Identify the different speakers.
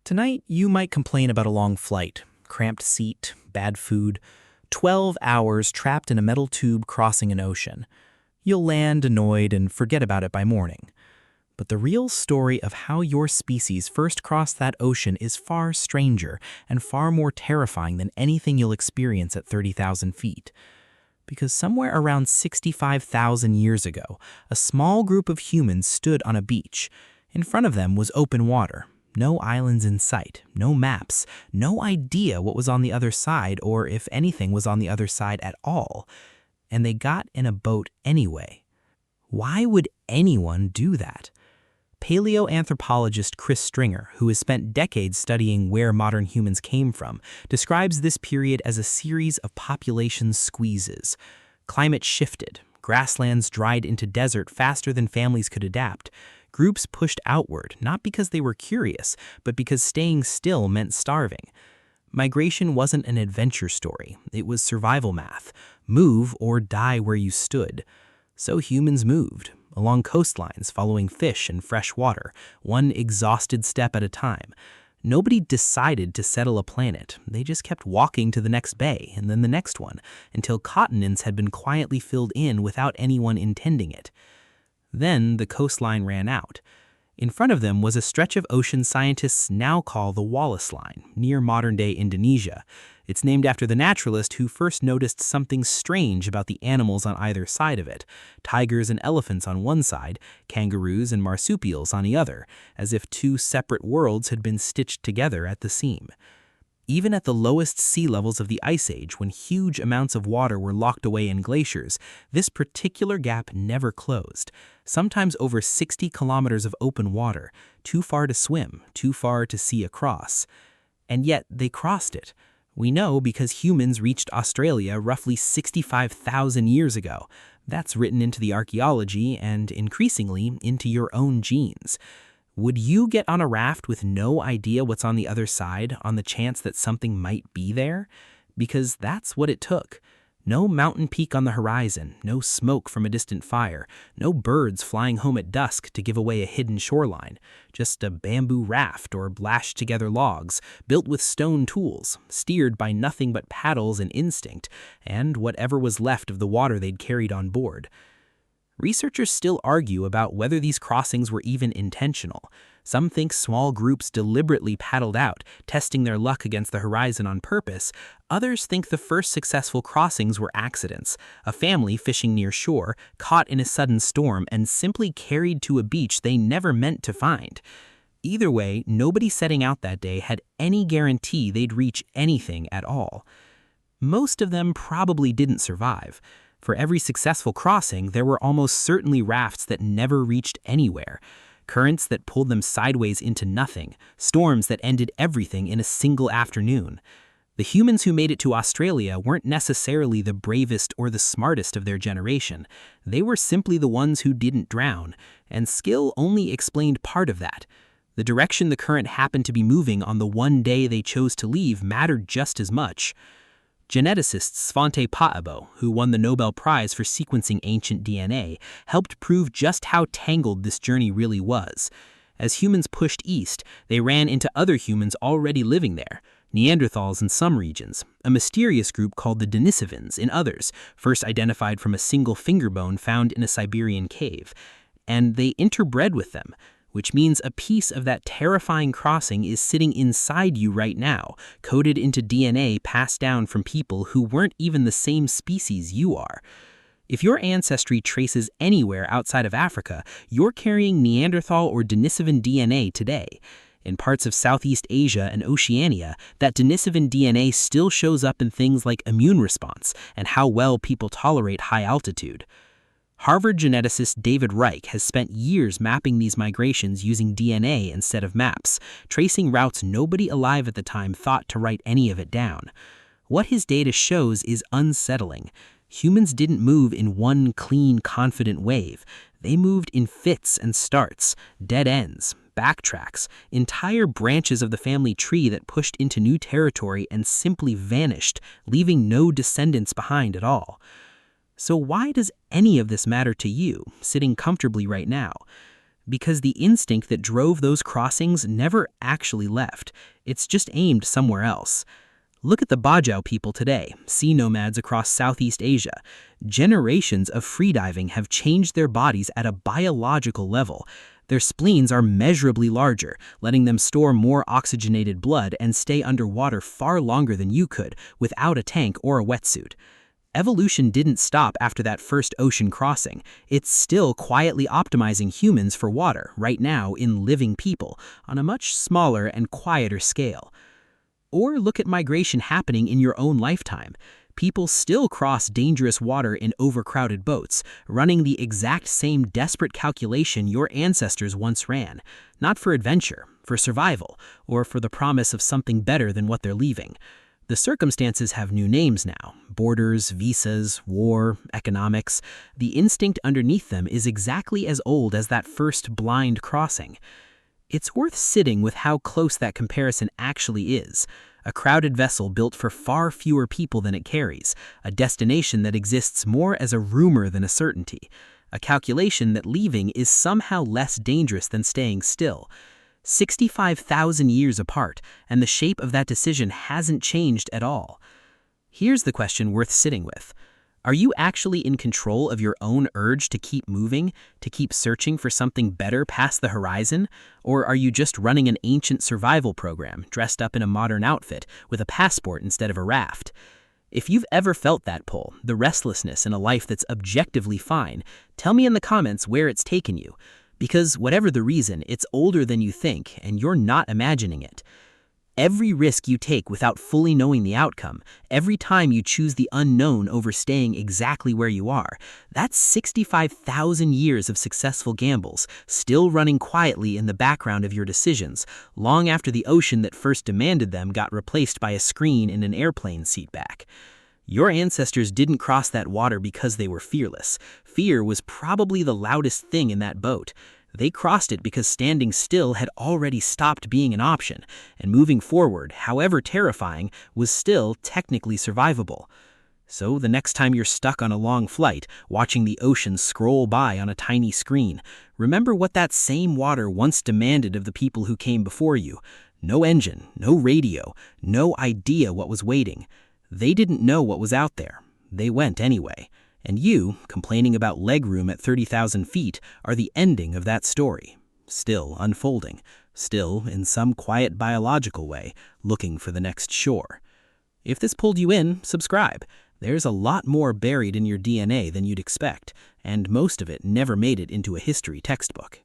Speaker 1: Tonight, you might complain about a long flight, cramped seat, bad food, 12 hours trapped in a metal tube crossing an ocean. You'll land annoyed and forget about it by morning. But the real story of how your species first crossed that ocean is far stranger and far more terrifying than anything you'll experience at 30,000 feet. Because somewhere around 65,000 years ago, a small group of humans stood on a beach. In front of them was open water. No islands in sight, no maps, no idea what was on the other side or if anything was on the other side at all. And they got in a boat anyway. Why would anyone do that? Paleoanthropologist Chris Stringer, who has spent decades studying where modern humans came from, describes this period as a series of population squeezes. Climate shifted, grasslands dried into desert faster than families could adapt. Groups pushed outward, not because they were curious, but because staying still meant starving. Migration wasn't an adventure story, it was survival math. Move or die where you stood. So humans moved, along coastlines following fish and fresh water, one exhausted step at a time. Nobody decided to settle a planet, they just kept walking to the next bay and then the next one, until continents had been quietly filled in without anyone intending it. Then the coastline ran out. In front of them was a stretch of ocean scientists now call the Wallace Line, near modern-day Indonesia. It's named after the naturalist who first noticed something strange about the animals on either side of it. Tigers and elephants on one side, kangaroos and marsupials on the other, as if two separate worlds had been stitched together at the seam. Even at the lowest sea levels of the Ice Age, when huge amounts of water were locked away in glaciers, this particular gap never closed. Sometimes over 60 kilometers of open water, too far to swim, too far to see across. And yet they crossed it. We know because humans reached Australia roughly 65,000 years ago. That's written into the archaeology and, increasingly, into your own genes. Would you get on a raft with no idea what's on the other side on the chance that something might be there? Because that's what it took. No mountain peak on the horizon, no smoke from a distant fire, no birds flying home at dusk to give away a hidden shoreline, just a bamboo raft or lashed together logs, built with stone tools, steered by nothing but paddles and instinct, and whatever was left of the water they'd carried on board. Researchers still argue about whether these crossings were even intentional. Some think small groups deliberately paddled out, testing their luck against the horizon on purpose. Others think the first successful crossings were accidents, a family fishing near shore, caught in a sudden storm and simply carried to a beach they never meant to find. Either way, nobody setting out that day had any guarantee they'd reach anything at all. Most of them probably didn't survive. For every successful crossing, there were almost certainly rafts that never reached anywhere, currents that pulled them sideways into nothing, storms that ended everything in a single afternoon. The humans who made it to Australia weren't necessarily the bravest or the smartest of their generation. They were simply the ones who didn't drown, and skill only explained part of that. The direction the current happened to be moving on the one day they chose to leave mattered just as much. Geneticist Svante Paabo, who won the Nobel Prize for sequencing ancient DNA, helped prove just how tangled this journey really was. As humans pushed east, they ran into other humans already living there, Neanderthals in some regions, a mysterious group called the Denisovans in others, first identified from a single finger bone found in a Siberian cave. And they interbred with them, which means a piece of that terrifying crossing is sitting inside you right now, coded into DNA passed down from people who weren't even the same species you are. If your ancestry traces anywhere outside of Africa, you're carrying Neanderthal or Denisovan DNA today. In parts of Southeast Asia and Oceania, that Denisovan DNA still shows up in things like immune response and how well people tolerate high altitude. Harvard geneticist David Reich has spent years mapping these migrations using DNA instead of maps, tracing routes nobody alive at the time thought to write any of it down. What his data shows is unsettling. Humans didn't move in one clean, confident wave. They moved in fits and starts, dead ends, backtracks, entire branches of the family tree that pushed into new territory and simply vanished, leaving no descendants behind at all. So why does any of this matter to you, sitting comfortably right now? Because the instinct that drove those crossings never actually left. It's just aimed somewhere else. Look at the Bajau people today, sea nomads across Southeast Asia. Generations of freediving have changed their bodies at a biological level. Their spleens are measurably larger, letting them store more oxygenated blood and stay underwater far longer than you could without a tank or a wetsuit. Evolution didn't stop after that first ocean crossing. It's still quietly optimizing humans for water right now in living people on a much smaller and quieter scale. Or look at migration happening in your own lifetime. People still cross dangerous water in overcrowded boats, running the exact same desperate calculation your ancestors once ran. Not for adventure, for survival, or for the promise of something better than what they're leaving. The circumstances have new names now: borders, visas, war, economics. The instinct underneath them is exactly as old as that first blind crossing. It's worth sitting with how close that comparison actually is. A crowded vessel built for far fewer people than it carries, a destination that exists more as a rumor than a certainty, a calculation that leaving is somehow less dangerous than staying still. 65,000 years apart, and the shape of that decision hasn't changed at all. Here's the question worth sitting with. Are you actually in control of your own urge to keep moving, to keep searching for something better past the horizon? Or are you just running an ancient survival program, dressed up in a modern outfit, with a passport instead of a raft? If you've ever felt that pull, the restlessness in a life that's objectively fine, tell me in the comments where it's taken you. Because whatever the reason, it's older than you think, and you're not imagining it. Every risk you take without fully knowing the outcome, every time you choose the unknown over staying exactly where you are, that's 65,000 years of successful gambles, still running quietly in the background of your decisions, long after the ocean that first demanded them got replaced by a screen in an airplane seat back. Your ancestors didn't cross that water because they were fearless. Fear was probably the loudest thing in that boat. They crossed it because standing still had already stopped being an option, and moving forward, however terrifying, was still technically survivable. So the next time you're stuck on a long flight, watching the ocean scroll by on a tiny screen, remember what that same water once demanded of the people who came before you. No engine, no radio, no idea what was waiting. They didn't know what was out there. They went anyway. And you, complaining about legroom at 30,000 feet, are the ending of that story. Still unfolding. Still, in some quiet biological way, looking for the next shore. If this pulled you in, subscribe. There's a lot more buried in your DNA than you'd expect, and most of it never made it into a history textbook.